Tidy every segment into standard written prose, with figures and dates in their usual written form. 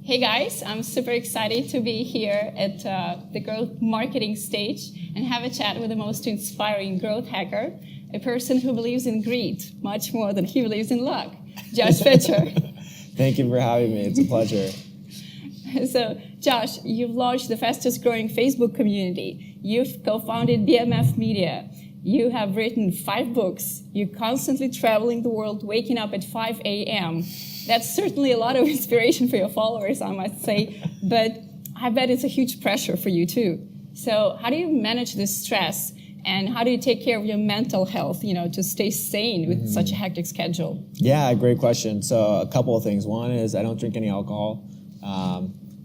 Hey guys, I'm super excited to be here at the growth marketing stage and have a chat with the most inspiring growth hacker, a person who believes in greed much more than he believes in luck, Josh Fechter. Thank you for having me. It's a pleasure. So, Josh, you've launched the fastest growing Facebook community. You've co-founded BAMF Media. You have written 5 books. You're constantly traveling the world, waking up at 5 a.m. That's certainly a lot of inspiration for your followers, I must say. But I bet it's a huge pressure for you, too. So how do you manage this stress? And how do you take care of your mental health, to stay sane with such a hectic schedule? Yeah, great question. So a couple of things. One is I don't drink any alcohol.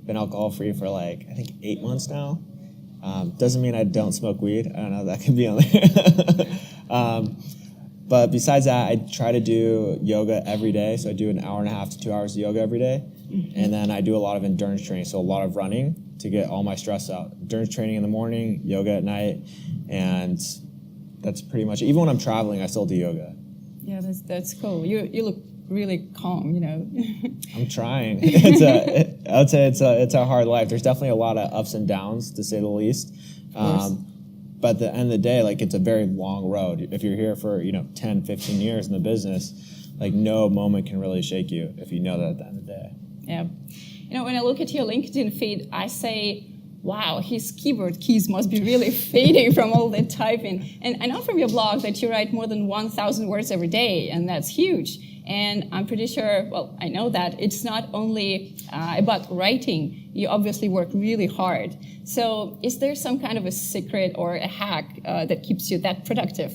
Been alcohol-free for I think 8 months now. Doesn't mean I don't smoke weed. I don't know, that could be on there. But besides that, I try to do yoga every day. So I do an hour and a half to 2 hours of yoga every day. Mm-hmm. And then I do a lot of endurance training, so a lot of running to get all my stress out. Endurance training in the morning, yoga at night, and that's pretty much it. Even when I'm traveling, I still do yoga. Yeah, that's cool. You look really calm, I'm trying. I would say it's a hard life. There's definitely a lot of ups and downs, to say the least. But at the end of the day, it's a very long road. If you're here for 10, 15 years in the business, no moment can really shake you if you know that at the end of the day. Yeah. When I look at your LinkedIn feed, I say, wow, his keyboard keys must be really fading from all that typing. And I know from your blog that you write more than 1,000 words every day, and that's huge. And I'm pretty sure, I know that it's not only about writing. You obviously work really hard. So is there some kind of a secret or a hack that keeps you that productive?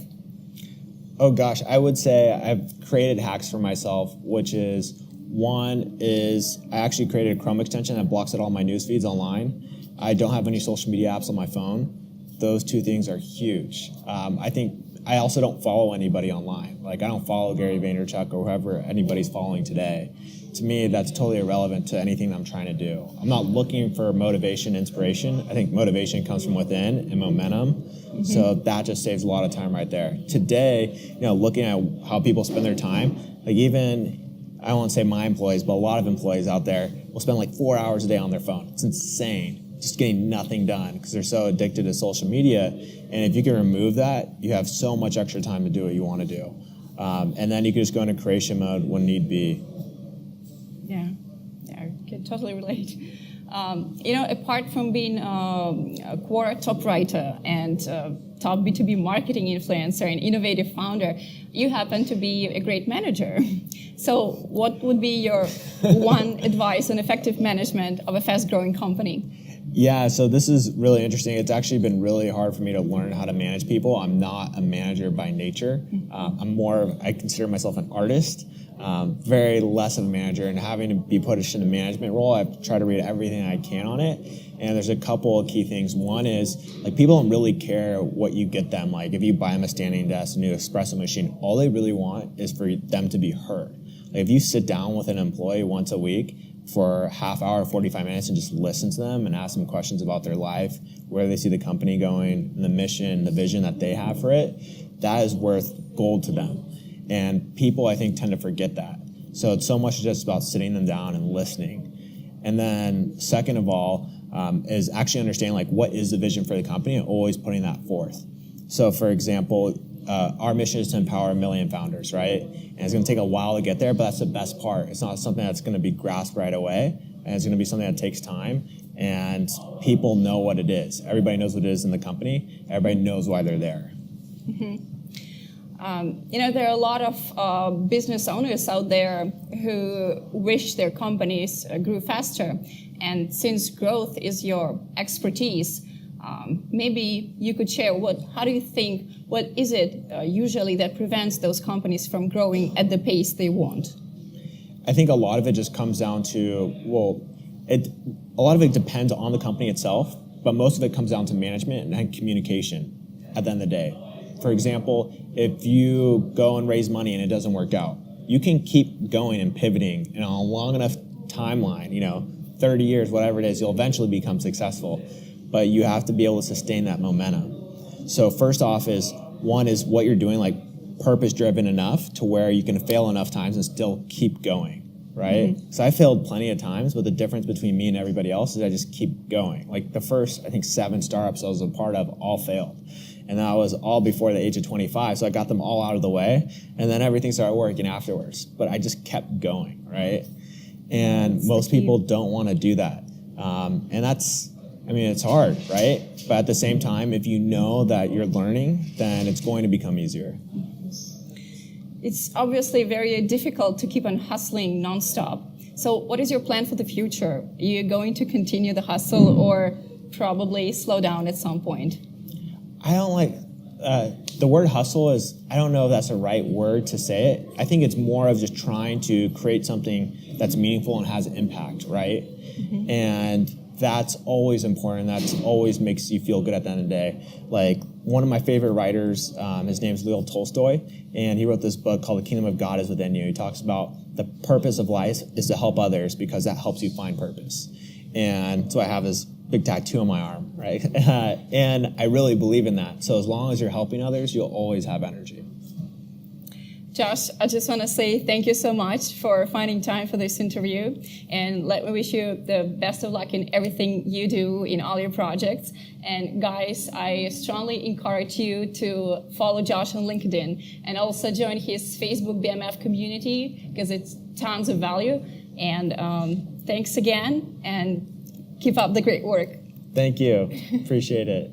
Oh gosh, I would say I've created hacks for myself, which is, one is I actually created a Chrome extension that blocks out all my news feeds online. I don't have any social media apps on my phone. Those 2 things are huge. I also don't follow anybody online. I don't follow Gary Vaynerchuk or whoever anybody's following today. To me, that's totally irrelevant to anything that I'm trying to do. I'm not looking for motivation, inspiration. I think motivation comes from within and momentum. Mm-hmm. So that just saves a lot of time right there. Today, looking at how people spend their time, even, I won't say my employees, but a lot of employees out there will spend 4 hours a day on their phone. It's insane. Just getting nothing done because they're so addicted to social media. And if you can remove that, you have so much extra time to do what you want to do. And then you can just go into creation mode when need be. Yeah, I can totally relate. Apart from being a Quora top writer and top B2B marketing influencer and innovative founder, you happen to be a great manager. So what would be your one advice on effective management of a fast-growing company? Yeah, so this is really interesting. It's actually been really hard for me to learn how to manage people. I'm not a manager by nature. I consider myself an artist, very less of a manager. And having to be put in a management role, I've tried to read everything I can on it. And there's a couple of key things. One is, people don't really care what you get them. If you buy them a standing desk, a new espresso machine, all they really want is for them to be heard. If you sit down with an employee once a week, for a half hour, 45 minutes, and just listen to them and ask them questions about their life, where they see the company going, and the mission, the vision that they have for it, that is worth gold to them. And people, I think, tend to forget that. So it's so much just about sitting them down and listening. And then second of all, is actually understanding what is the vision for the company and always putting that forth. So for example, our mission is to empower 1 million founders, right? And it's going to take a while to get there, but that's the best part. It's not something that's going to be grasped right away, and it's going to be something that takes time, and people know what it is. Everybody knows what it is in the company. Everybody knows why they're there. Mm-hmm. There are a lot of business owners out there who wish their companies grew faster, and since growth is your expertise, maybe you could share how do you think, what is it usually that prevents those companies from growing at the pace they want? I think a lot of it just comes down to, a lot of it depends on the company itself, but most of it comes down to management and communication at the end of the day. For example, if you go and raise money and it doesn't work out, you can keep going and pivoting, and on a long enough timeline, 30 years, whatever it is, you'll eventually become successful. But you have to be able to sustain that momentum. So first off one is what you're doing, purpose-driven enough to where you can fail enough times and still keep going, right? So I failed plenty of times, but the difference between me and everybody else is I just keep going. Like the first, I think, 7 startups I was a part of all failed. And that was all before the age of 25. So I got them all out of the way, and then everything started working afterwards. But I just kept going, right? And most people don't want to do that. And that's, I mean, it's hard, right? But at the same time, if you know that you're learning, then it's going to become easier. It's obviously very difficult to keep on hustling nonstop. So what is your plan for the future? Are you going to continue the hustle or probably slow down at some point? I don't like, the word hustle is, I don't know if that's the right word to say it. I think it's more of just trying to create something that's meaningful and has impact, right? And that's always important. That's always makes you feel good at the end of the day. Like one of my favorite writers, his name's Leo Tolstoy, and he wrote this book called The Kingdom of God is Within You. He talks about the purpose of life is to help others because that helps you find purpose. And so I have this big tattoo on my arm, right? And I really believe in that. So as long as you're helping others, you'll always have energy. Josh, I just want to say thank you so much for finding time for this interview. And let me wish you the best of luck in everything you do in all your projects. And guys, I strongly encourage you to follow Josh on LinkedIn and also join his Facebook BAMF community because it's tons of value. And thanks again, and keep up the great work. Thank you. Appreciate it.